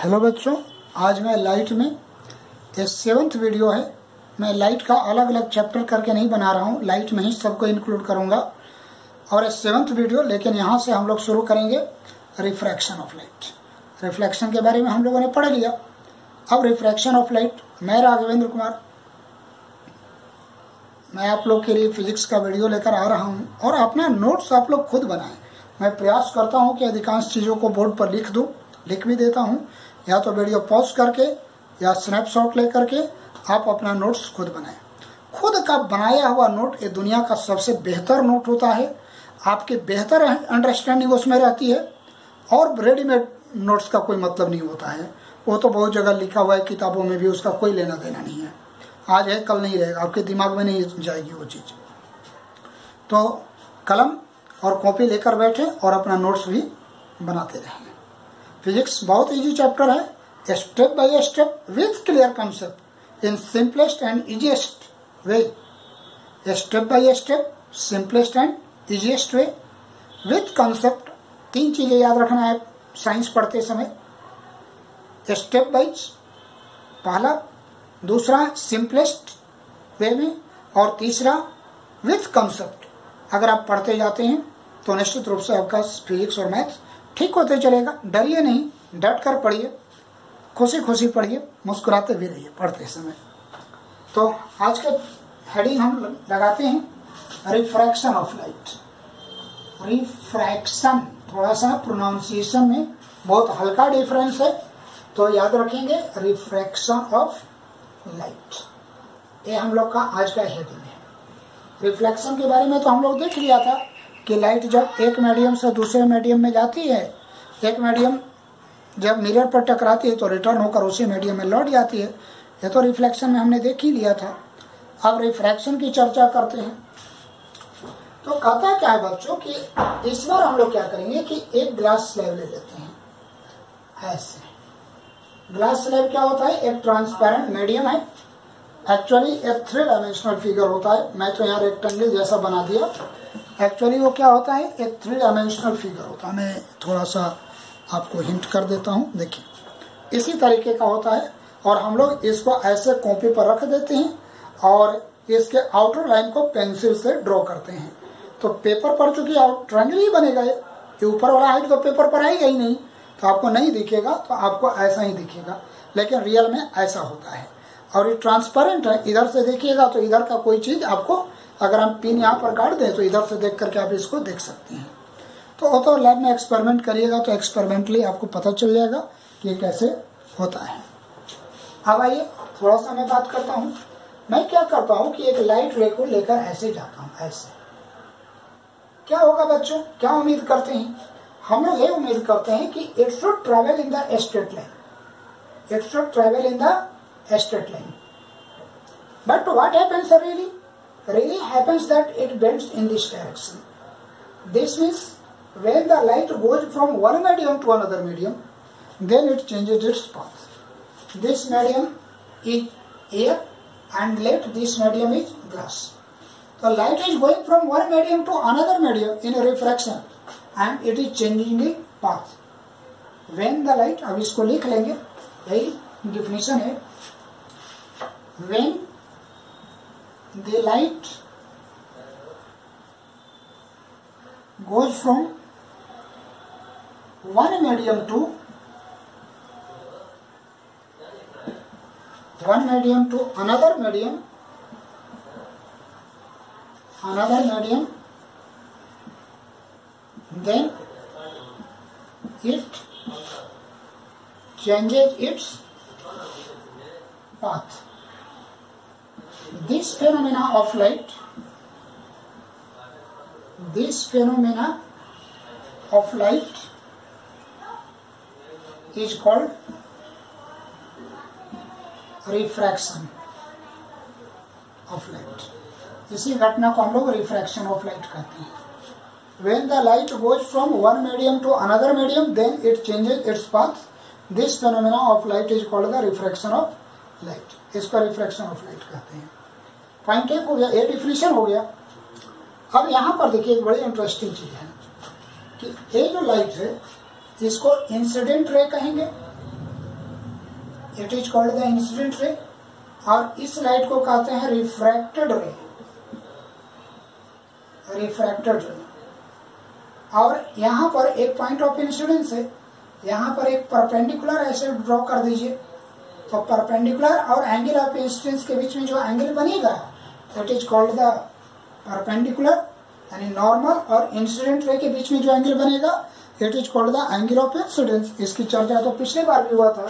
Hello बच्चों, आज मैं लाइट में ये 7th वीडियो है। मैं लाइट का अलग अलग चैप्टर करके नहीं बना रहा हूँ, लाइट में ही सबको इंक्लूड करूँगा। और ये 7th वीडियो, लेकिन यहाँ से हम लोग शुरू करेंगे रिफ्रैक्शन ऑफ लाइट। रिफ्लेक्शन के बारे में हम लोगों ने पढ़ लिया। अब रिफ्रैक्शन ऑफ लाइट, मैं राघवेंद्र कुमार, मैं आप लोग के लिए फिजिक्स का वीडियो लेकर आ रहा हूँ और अपना नोट्स आप लोग खुद बनाएं। मैं प्रयास करता हूँ कि अधिकांश चीज़ों को बोर्ड पर लिख दूँ, लिख भी देता हूँ, या तो वीडियो पॉज करके या स्नैपशॉट लेकर के आप अपना नोट्स खुद बनाएं। खुद का बनाया हुआ नोट ये दुनिया का सबसे बेहतर नोट होता है। आपके बेहतर अंडरस्टैंडिंग उसमें रहती है और रेडीमेड नोट्स का कोई मतलब नहीं होता है। वो तो बहुत जगह लिखा हुआ है, किताबों में भी, उसका कोई लेना देना नहीं है। आज है कल नहीं रहेगा, आपके दिमाग में नहीं जाएगी वो चीज़। तो कलम और कॉपी लेकर बैठे और अपना नोट्स भी बनाते रहें। फिजिक्स बहुत इजी चैप्टर है, step by step with clear concept in simplest and easiest way. Step by step, simplest and easiest way with concept. 3 चीजें याद रखना है साइंस पढ़ते समय। स्टेप वाइज पहला, दूसरा सिंपलेस्ट वे में, और तीसरा विथ कंसेप्ट। अगर आप पढ़ते जाते हैं तो निश्चित रूप से आपका फिजिक्स और मैथ्स ठीक होते चलेगा। डरिए नहीं, डट कर पढ़िए, खुशी खुशी पढ़िए, मुस्कुराते भी रहिए पढ़ते समय। तो आज के हेडिंग हम लगाते हैं रिफ्रैक्शन ऑफ लाइट। रिफ्रैक्शन, थोड़ा सा प्रोनाउंसिएशन में बहुत हल्का डिफरेंस है, तो याद रखेंगे रिफ्रैक्शन ऑफ लाइट। ये हम लोग का आज का हेडिंग है। रिफ्लेक्शन के बारे में तो हम लोग देख लिया था कि लाइट जब एक मीडियम से दूसरे मीडियम में जाती है, एक मीडियम जब मिरर पर टकराती है तो रिटर्न होकर उसी मीडियम में लौट जाती है। ये तो रिफ्लेक्शन में हमने देख ही लिया था। अब रिफ्रैक्शन की चर्चा करते हैं। तो कहता क्या है बच्चों कि इस बार हम लोग क्या करेंगे कि एक ग्लास स्लैब ले लेते हैं। ऐसे ग्लास स्लैब क्या होता है? एक ट्रांसपेरेंट मीडियम है। एक्चुअली एक 3 डायमेंशनल फिगर होता है। मैं तो यहाँ रेक्टेंगल जैसा बना दिया। एक्चुअली वो क्या होता है? एक 3 डायमेंशनल फिगर होता है। मैं थोड़ा सा आपको हिंट कर देता हूँ। देखिए, इसी तरीके का होता है और हम लोग इसको ऐसे कॉपी पर रख देते हैं और इसके आउटर लाइन को पेंसिल से ड्रॉ करते हैं। तो पेपर पर चूंकि ट्रायंगल ही बनेगा, ये ऊपर वाला हाइट तो पेपर पर आएगा ही नहीं, तो आपको नहीं दिखेगा, तो आपको ऐसा ही दिखेगा। लेकिन रियल में ऐसा होता है और ये ट्रांसपेरेंट है। इधर से देखिएगा तो इधर का कोई चीज आपको, अगर हम पिन यहाँ पर गाड़ दें तो इधर से देख करके आप इसको देख सकते हैं। तो लैब में एक्सपेरिमेंट करिएगा तो एक्सपेरिमेंटली आपको पता चल जाएगा कि ये कैसे होता है। अब आइए थोड़ा सा मैं बात करता हूँ। मैं क्या करता हूँ कि एक लाइट रे को लेकर ऐसे जाता हूँ। ऐसे क्या होगा बच्चों? क्या उम्मीद करते हैं? हम लोग ये उम्मीद करते हैं कि it should travel in the straight line. It should travel in the straight line. But what happens really? Really happens that it bends in this direction. This means when the light goes from one medium to another medium, then it changes its path. This medium is air and this medium is glass. The light is going from one medium to another medium in a refraction and it is changing the path. When the light, अब इसको लिख लेंगे, यही definition है। When the light goes from one medium to another medium, then it changes its path. This phenomena of light is called refraction of light. इसी घटना को हम लोग refraction of light कहते हैं। When the light goes from one medium to another medium, then it changes its path. This phenomena of light is called the refraction of light. इसको refraction of light कहते हैं। Point 1 हो गया, ये definition हो गया। अब यहाँ पर देखिए एक बड़ी इंटरेस्टिंग चीज है कि ये जो लाइट है इसको इंसिडेंट रे कहेंगे it is called the incident ray, और इस लाइट को कहते हैं रिफ्रैक्टेड रे, रिफ्रैक्टेड रे। और यहाँ पर एक पॉइंट ऑफ इंसिडेंस है, यहाँ पर एक परपेंडिकुलर ऐसे ड्रॉ कर दीजिए, तो परपेंडिकुलर और एंगल ऑफ इंसिडेंस के बीच में जो एंगल बनेगा it is called the perpendicular, यानी नॉर्मल और इंसिडेंट रे के बीच में जो एंगल बनेगा it is called the angle of incidence. इसकी चर्चा तो पिछले बार भी हुआ था।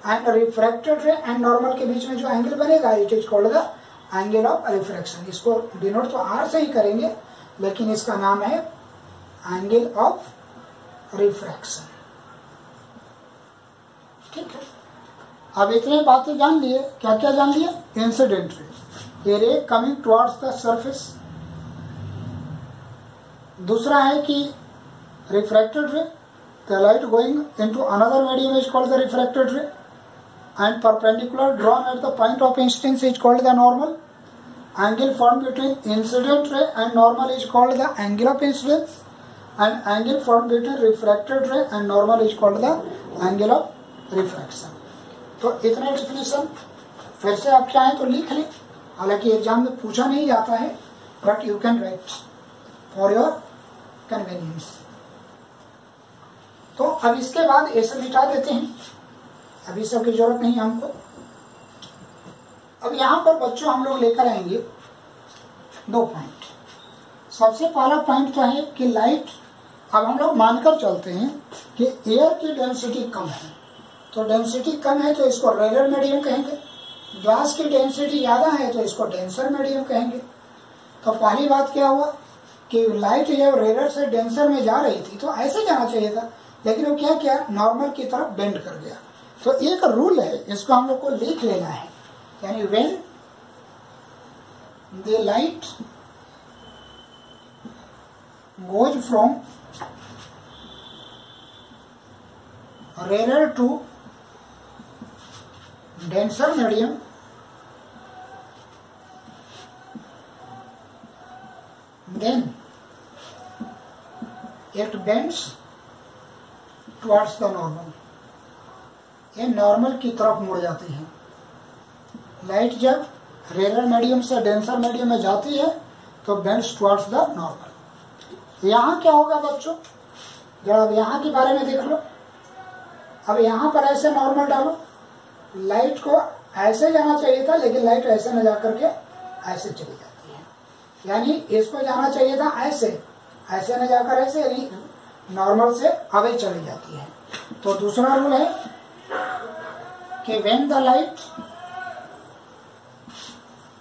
एंड रिफ्रैक्टेड रे एंड नॉर्मल के बीच में जो एंगल बनेगा it is called the angle of refraction. इसको डिनोट तो आर से ही करेंगे, लेकिन इसका नाम है एंगल ऑफ रिफ्रैक्शन। ठीक है, अब इतने बातें जान लिए। क्या क्या जान लिए? Incident ray, A ray coming towards the surface. दूसरा है कि रिफ्रैक्टेड रे, the light going into another medium is called the refracted रे, and perpendicular drawn at the point of incidence is called the normal. Angle form between incident ray and normal is called the angle of incidence, and angle form between refracted रे and normal is called the angle of refraction. तो इतने definition फिर से आप चाहें तो लिख लें, हालांकि एग्जाम में पूछा नहीं जाता है, but you can write for your convenience. तो अब इसके बाद ये सब मिटा देते हैं, अभी सब की जरूरत नहीं है हमको। अब यहाँ पर बच्चों हम लोग लेकर आएंगे 2 पॉइंट। सबसे पहला पॉइंट तो है कि लाइट, अब हम लोग मानकर चलते हैं कि एयर की डेंसिटी कम है, तो डेंसिटी कम है तो इसको रेयर मीडियम कहेंगे। ग्लास की डेंसिटी ज्यादा है तो इसको डेंसर मीडियम कहेंगे। तो पहली बात क्या हुआ कि लाइट जब रेयर से डेंसर में जा रही थी तो ऐसे जाना चाहिए था, लेकिन वो क्या किया, नॉर्मल की तरफ बेंड कर गया। तो एक रूल है, इसको हम लोग को लिख लेना है, यानी when the light goes from rarer to denser medium, then it bends towards the normal, ये नॉर्मल की तरफ मुड़ जाती है। लाइट जब रेयर मीडियम से डेंसर मीडियम में जाती है तो बेंड्स टुवर्ड्स द नॉर्मल। यहाँ क्या होगा बच्चों, जब अब यहाँ के बारे में देख लो। अब यहाँ पर ऐसे नॉर्मल डालो, लाइट को ऐसे जाना चाहिए था, लेकिन लाइट ऐसे न जाकर के ऐसे चली जाती है, यानी इसको जाना चाहिए था ऐसे, ऐसे न जाकर ऐसे, यानी नॉर्मल से अवे चली जाती है। तो दूसरा रूल है कि when the light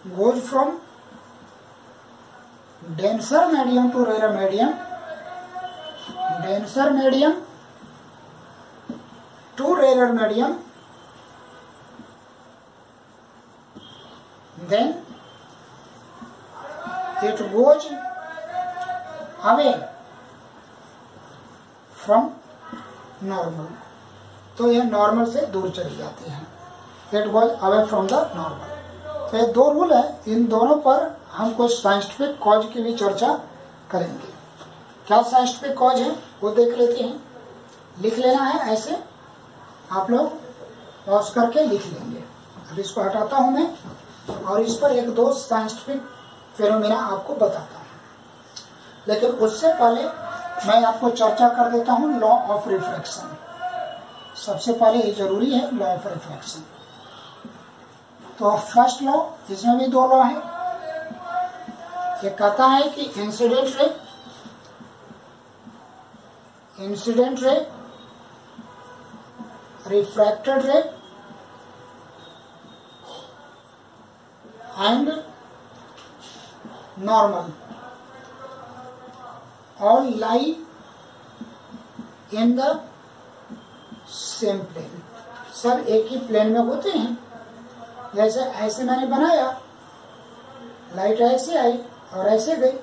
goes from denser medium to rare medium, denser medium to rarer medium, then it goes away from normal, तो यह नॉर्मल से दूर चली जाती है। It goes away from the normal. तो ये 2 रूल है, इन दोनों पर हम कुछ साइंटिफिक कॉज की भी चर्चा करेंगे। क्या साइंटिफिक कॉज है वो देख लेते हैं। लिख लेना है ऐसे, आप लोग पॉज करके लिख लेंगे। अब इसको हटाता हूं मैं और इस पर 1-2 साइंटिफिक फिनोमेना आपको बताता हूं, लेकिन उससे पहले मैं आपको चर्चा कर देता हूं लॉ ऑफ रिफ्रैक्शन। सबसे पहले ये जरूरी है लॉ ऑफ रिफ्रैक्शन। तो फर्स्ट लॉ, इसमें भी 2 लॉ है। ये कहता है कि incident ray, refracted ray and normal all lie in the same plane। सब एक ही प्लेन में होते हैं। जैसे ऐसे मैंने बनाया, लाइट ऐसे आई और ऐसे गई,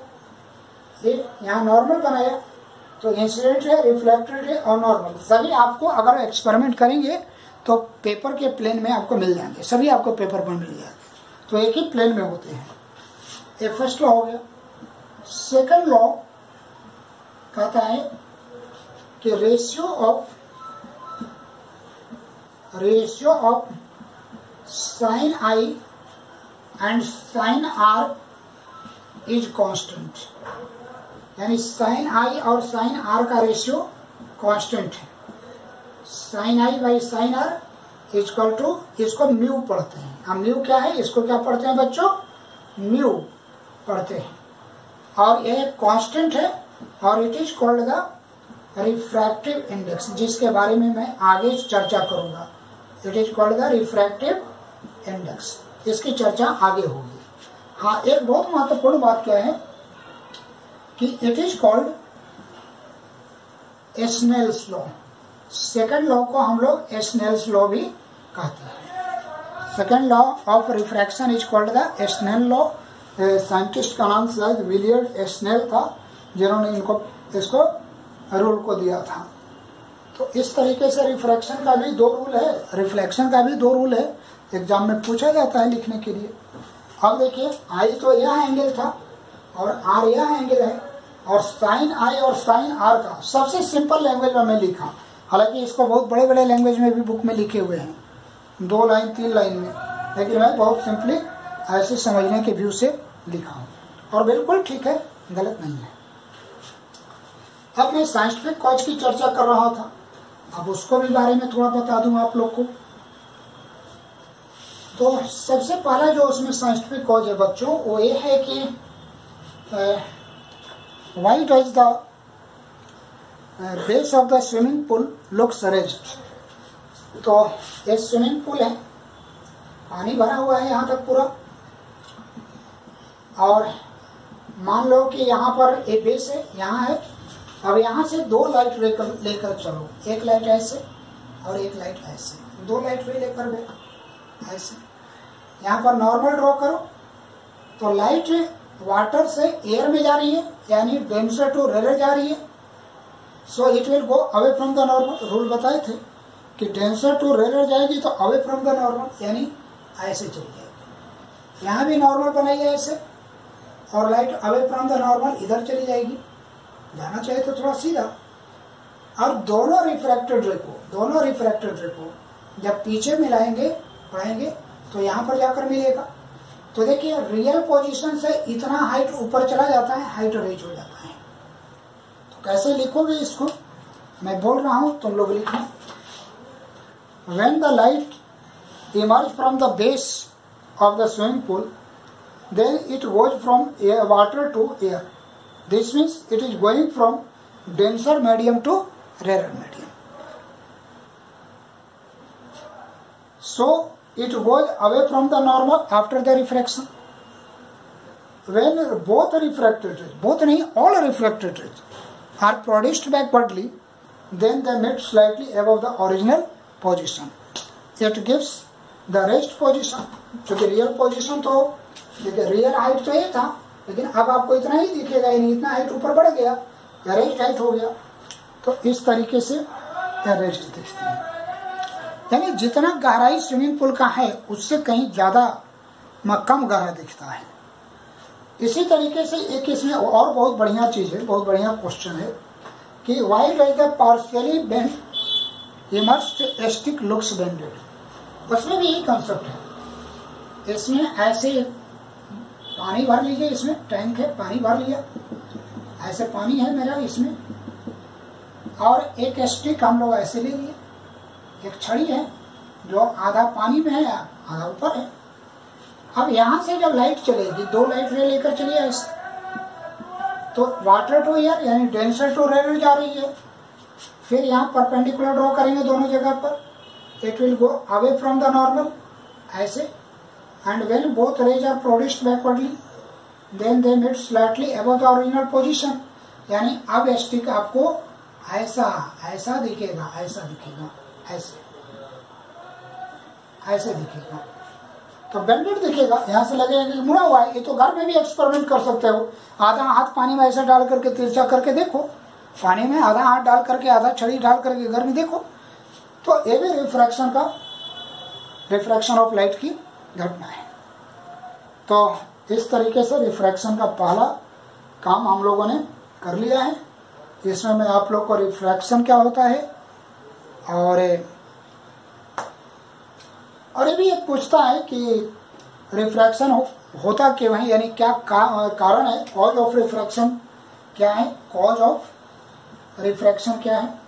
ये यहाँ नॉर्मल बनाया, तो इंसिडेंट है, रिफ्लेक्टेड है और नॉर्मल सभी आपको अगर एक्सपेरिमेंट करेंगे तो पेपर के प्लेन में आपको मिल जाएंगे, सभी आपको पेपर पर मिल जाएंगे, तो एक ही प्लेन में होते हैं। ये फर्स्ट लॉ हो गया। सेकंड लॉ कहता है कि ratio of ratio of sine I and sine R is constant, यानी साइन आई और साइन आर का रेशियो कांस्टेंट है। Sine I by sine R equal to, इसको म्यू पढ़ते हैं हम। म्यू क्या है, इसको क्या पढ़ते हैं बच्चों, म्यू पढ़ते हैं। और यह कांस्टेंट है और it is called the refractive index, जिसके बारे में मैं आगे चर्चा करूंगा। It is called the refractive index, इसकी चर्चा आगे होगी। हाँ, एक बहुत महत्वपूर्ण बात क्या है कि it is called Snell's law. Second law को हम लोग स्नेल्स लॉ भी कहते हैं। Second law of refraction is called the Snell law. Scientist का नाम शायद विलियम स्नेल था, जिन्होंने इसको रूल को दिया था। तो इस तरीके से रिफ्रैक्शन का भी 2 रूल है, रिफ्लेक्शन का भी 2 रूल है, एग्जाम में पूछा जाता है लिखने के लिए। अब देखिए, आई तो यह एंगल था और आर यह एंगल है, और साइन आई और साइन आर का सबसे सिंपल लैंग्वेज में मैं लिखा। हालांकि इसको बहुत बड़े बड़े लैंग्वेज में भी बुक में लिखे हुए हैं, 2 लाइन 3 लाइन में, लेकिन मैं बहुत सिंपली ऐसे समझने के व्यू से लिखा हूँ, और बिल्कुल ठीक है, गलत नहीं है। अब मैं साइंटिफिक कॉज की चर्चा कर रहा था, अब उसको भी बारे में थोड़ा बता दूं आप लोग को। तो सबसे पहला जो उसमें साइंटिफिक कॉज है बच्चों, वो ये है कि why does the base of the swimming pool looks raised. तो ये स्विमिंग पूल है, पानी भरा हुआ है यहाँ तक पूरा, और मान लो कि यहाँ पर एक बेस है, यहाँ है। अब यहाँ से 2 लाइट लेकर चलो, एक लाइट ऐसे और एक लाइट ऐसे, 2 लाइट रे लेकर गए ऐसे। यहाँ पर नॉर्मल ड्रॉ करो, तो लाइट वाटर से एयर में जा रही है, यानी डेंसर टू रेयर जा रही है, so it will go away from the normal. Rule बताए थे कि डेंसर टू रेयर जाएगी तो अवे फ्रॉम द नॉर्मल, यानी ऐसे चली जाएगी। यहाँ भी नॉर्मल बनाइए ऐसे, और light away from the normal इधर चली जाएगी, जाना चाहिए तो थोड़ा सीधा। और दोनों रिफ्रैक्टेड रे को जब पीछे मिलाएंगे पढ़ेंगे तो यहाँ पर जाकर मिलेगा। तो देखिए, रियल पोजीशन से इतना हाइट ऊपर चला जाता है, हाइट रेज हो जाता है। तो कैसे लिखोगे इसको, मैं बोल रहा हूं, तुम लोग लिखना। When the light emerge from the base of the swimming pool, then it goes from water to air. This means it is going from denser medium to rarer medium. So it goes away from the normal after the refraction. When both refracted rays, both nahi, all refracted rays are produced backwardly, then they meet slightly above the original position. It gives the rest position. क्योंकि real position तो देखिए, real height तो ये था, लेकिन अब आपको इतना ही दिखेगा, यानी इतना हाइट ऊपर बढ़ गया, रेस्ट हाइट हो गया। तो इस तरीके से रेस्ट दिखती है, यानी जितना गहराई स्विमिंग पूल का है उससे कहीं ज्यादा कम गहरा दिखता है। इसी तरीके से एक इसमें और बहुत बढ़िया चीज है, बहुत बढ़िया क्वेश्चन है कि why does the partially bend immersed stick looks bended. उसमें भी यही कंसेप्ट है। इसमें ऐसे पानी भर लीजिए, इसमें टैंक है, पानी भर लिया, ऐसे पानी है मेरा इसमें, और एक स्टिक हम लोग ऐसे ले लिए, एक छड़ी है जो आधा पानी में है आधा ऊपर है। अब यहाँ से जब लाइट चलेगी, 2 लाइट रे लेकर चलिए ऐसे, तो वाटर टू एयर यानी डेंसर टू रेयर जा रही है। फिर यहाँ परपेंडिकुलर ड्रॉ करेंगे दोनों जगह पर, it will go away from the normal ऐसे, and when both rays are produced backwardly, then they meet slightly above the original position. यानी अब स्टिक आपको ऐसा दिखेगा, ऐसे दिखेगा, तो बेंडेड दिखेगा। यहाँ से लगेगा कि मुड़ा हुआ है। ये तो घर में भी एक्सपेरिमेंट कर सकते हो, आधा हाथ पानी में ऐसा डाल करके तिरछा करके देखो, पानी में आधा हाथ डाल करके आधा छड़ी डाल करके घर में देखो, तो ये भी रिफ्रैक्शन ऑफ लाइट की घटना है। तो इस तरीके से रिफ्रैक्शन का पहला काम हम लोगों ने कर लिया है। इसमें मैं आप लोग को रिफ्रैक्शन क्या होता है और और ये भी एक पूछता है कि रिफ्रैक्शन होता क्यों है, यानी क्या कारण है, कॉज ऑफ रिफ्रैक्शन क्या है, कॉज ऑफ रिफ्रैक्शन क्या है।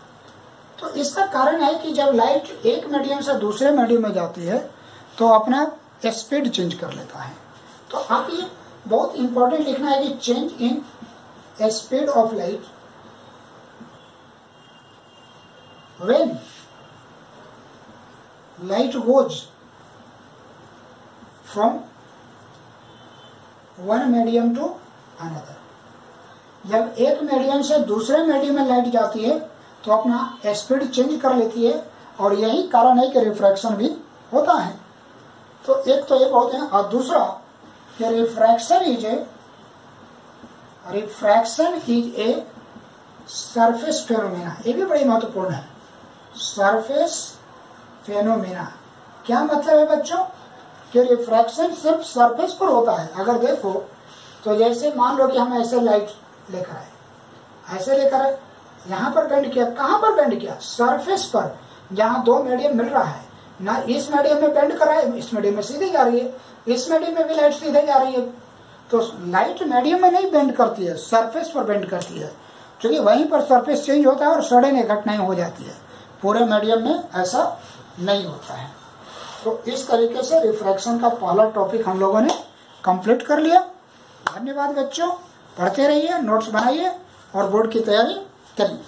तो इसका कारण है कि जब लाइट एक मीडियम से दूसरे मीडियम में जाती है तो अपना स्पीड चेंज कर लेता है। तो आप ये बहुत इंपॉर्टेंट लिखना है कि change in speed of light when light goes from one medium to another. जब एक मीडियम से दूसरे मीडियम में लाइट जाती है तो अपना स्पीड चेंज कर लेती है, और यही कारण है कि रिफ्रैक्शन भी होता है। तो एक तो ये बोलते हैं, और दूसरा कि refraction is a surface phenomena. ये भी बड़ी महत्वपूर्ण है, सरफेस फेनोमेना। क्या मतलब है बच्चों कि रिफ्रैक्शन सिर्फ सरफेस पर होता है। अगर देखो तो जैसे मान लो कि हम ऐसे लाइट लेकर आए, ऐसे लेकर आए, यहाँ पर बेंड किया, कहाँ पर बेंड किया, सरफेस पर, जहाँ दो मीडियम मिल रहा है ना। इस मीडियम में बेंड करा है, इस मीडियम में सीधे जा रही है, इस मीडियम में भी लाइट सीधे जा रही है। तो लाइट मीडियम में नहीं बेंड करती है, सरफेस पर बेंड करती है, क्योंकि वहीं पर सरफेस चेंज होता है और सडन घटनाएं हो जाती है। पूरे मीडियम में ऐसा नहीं होता है। तो इस तरीके से रिफ्रैक्शन का पहला टॉपिक हम लोगों ने कंप्लीट कर लिया। धन्यवाद बच्चों, पढ़ते रहिए, नोट्स बनाइए और बोर्ड की तैयारी करिए।